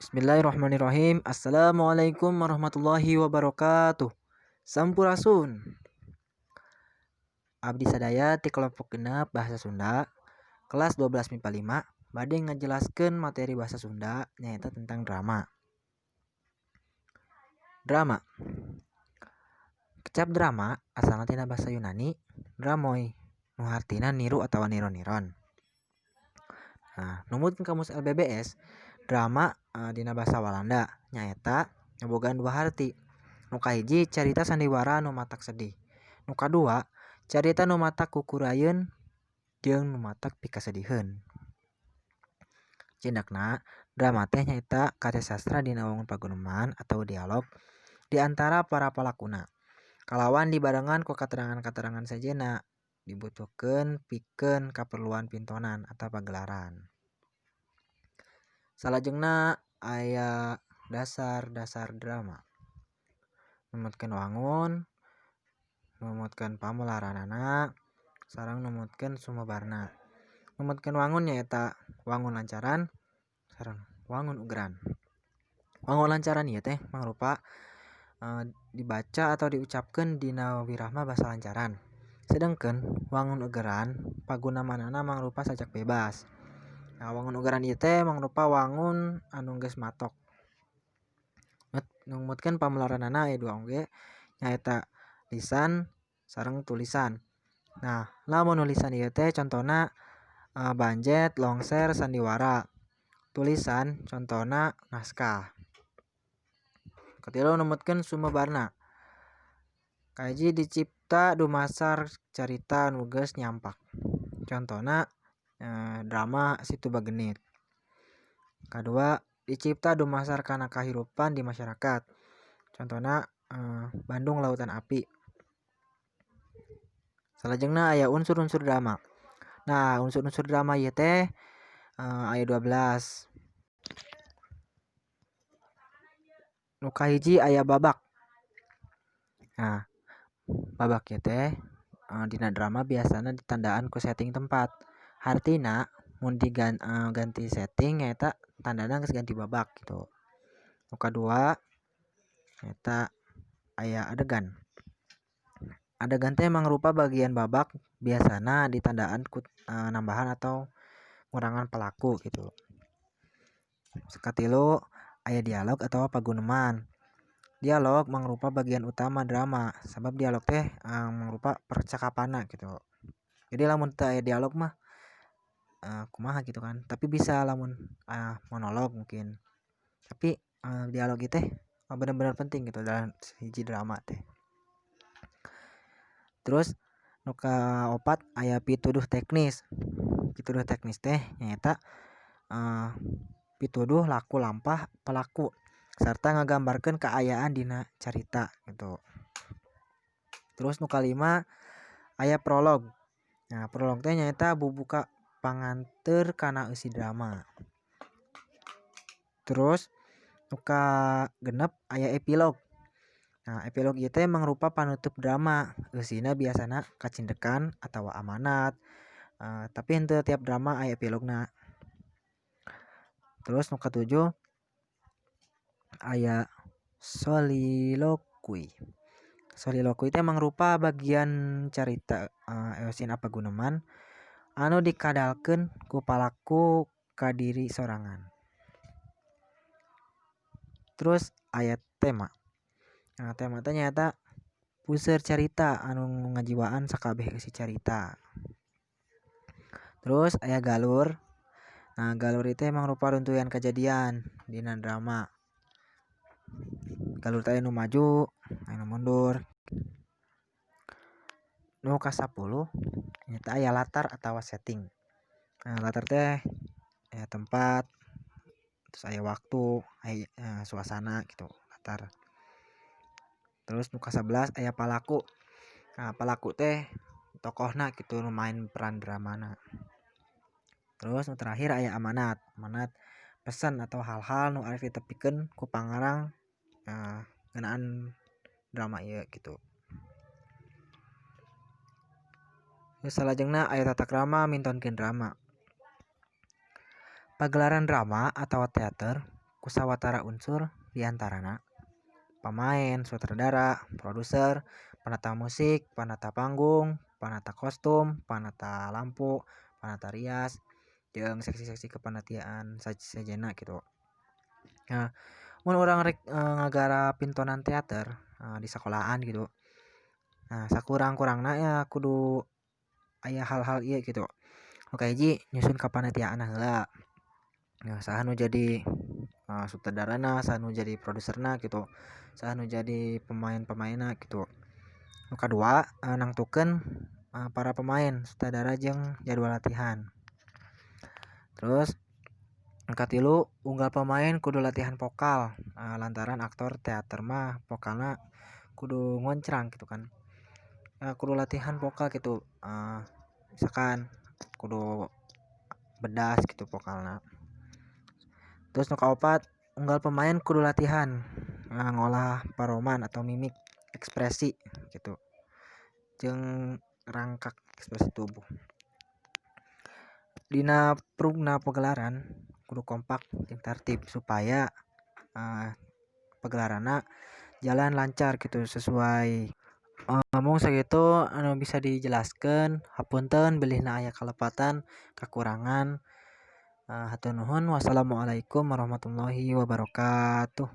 Bismillahirrahmanirrahim. Assalamualaikum warahmatullahi wabarakatuh. Sampurasun. Abdi sadaya ti kelompok genep bahasa Sunda kelas 12 MIPA 5 bade ngajelaskeun materi bahasa Sunda nyaeta tentang drama. Drama. Kecap drama asalna tina basa Yunani dramoi nu hartina niru atawa niron-niron. Nah, numutkeun kamus LBBS, drama dina basa Walanda nyaeta ngabogaan dua harti. Nu kahiji carita sandiwara nu matak sedih. Nu kadua carita nu matak kukurayeun jeung nu matak pikasediheun. Cindakna drama teh nyaeta karya sastra dina wangun paguneman atau dialog di antara para palakuna. Kalawan dibarengan ku katerangan-katerangan sejenna dibutuhkeun pikeun kaperluan pintonan atau pagelaran. Salajengna aya dasar-dasar drama. Numutkeun wangun, numutkeun pamularanana, sareng numutkeun sumebarna. Numutkeun wangun nyaeta wangun lancaran sareng wangun ugeran. Wangun lancaran ieu teh mangrupa dibaca atau diucapkeun dina wirahma basa lancaran. Sedengkeun wangun ugeran pagunamanana mangrupa sajak bebas. Nah, wangun ugeran ieu teh mangrupa wangun anu geus matok. Numutkeun pamularanana aya dua oge nyaeta lisan sareng tulisan. Nah, lamun nulisan ieu teh contona banjet, longser, sandiwara. Tulisan contona naskah. Katilu numutkeun sumebarna. Kahiji dicipta dumasar carita nu geus nyampak. Contona drama Situ Bagenit. Kadua dicipta dumasar kana kahirupan di masyarakat. Contona Bandung Lautan Api. Salajengna aya unsur-unsur drama. Nah, unsur-unsur drama ieu teh aya 12. Nu kahiji aya babak. Nah, babak ieu teh dina drama biasana ditandaan ku setting tempat. Hartina mun ganti setting nyaeta tandana geus ganti babak gitu. Nu kadua nyaeta aya adegan. Adegan teh mangrupa bagian babak biasana ditandaan ku nambahan atau ngurangan pelaku gitu. Sakatilu aya dialog atau paguneman. Dialog mangrupa bagian utama drama sabab dialog teh mangrupa percakapanna gitu. Jadi lamun teu aya dialog mah kumaha gitu kan. Tapi bisa lamun monolog mungkin. Tapi dialog ieu teh bener-bener penting gitu dalam hiji drama teh. Terus nu kaopat aya pituduh teknis. Pituduh teknis teh nyaeta pituduh laku lampah pelaku sarta ngagambarkeun kaayaan dina carita gitu. Terus nu kalima aya prolog. Nah, prolog teh nyaeta bubuka panganteur kana eusi drama. Terus nu kagenep aya epilog. Nah, epilog ieu teh mangrupa panutup drama. Eusina biasana kacindekan atawa amanat. Tapi henteu tiap drama aya epilogna. Terus nu katujuh aya soliloquy. Soliloquy teh mangrupa bagian carita eosina paguneman anu dikadalkeun ku palaku ka diri sorangan. Terus aya tema. Nah, tema teh nyaeta puseur carita anu ngajiwaan sakabeh isi carita. Terus aya galur. Nah, galur itu mangrupa runtuyan kejadian dina drama. Galur teh anu maju, anu mundur. Nu ka-10 nyaeta aya latar atawa setting. Nah, latar teh aya tempat, terus aya waktu, aya suasana gitu, latar. Terus nu ka-11 aya palaku. Nah, palaku teh tokohna gitu nu main peran dramana. Terus nu terakhir aya amanat. Amanat pesan atau hal-hal nu arep ditepikeun ku pangarang ngeunaan drama ieu gitu. Terus salajengna aya tata krama mintonkeun drama. Pagelaran drama atau teater ku sawatara unsur diantarana pamain, sutradara, produser, penata musik, penata panggung, penata kostum, penata lampu, penata rias, jeung seksi-seksi kepanitiaan sajena gitu. Nah, mun urang rek ngagara pintonan teater di sekolahan gitu. Nah, sakurang-kurangna ya kudu aya hal-hal ieu gitu. Nu kahiji nyusun kapanitiaanna heula. Nah, saha nu jadi sutradarana, saha nu jadi produserna gitu. Saha nu jadi pemain-pemainna gitu. Nu kadua nangtukeun para pemain, sutradara jeung jadwal latihan. Terus nu katilu unggal pemain kudu latihan vokal lantaran aktor teater mah vokalna kudu ngoncrang gitu kan. Kudu latihan vokal gitu. Misalkan kudu bedas gitu vokalna. Terus nu kaopat unggal pemain kudu latihan ngolah paroman atau mimik ekspresi gitu jeung rangkak ekspresi tubuh. Dina prugna pagelaran kudu kompak jeung tertib supaya pagelaranna jalan lancar gitu sesuai. Mung sakitu anu bisa dijelaskeun. Hapunten bilihna aya kalepatan kakurangan. Hatur nuhun. Wassalamualaikum warahmatullahi wabarakatuh.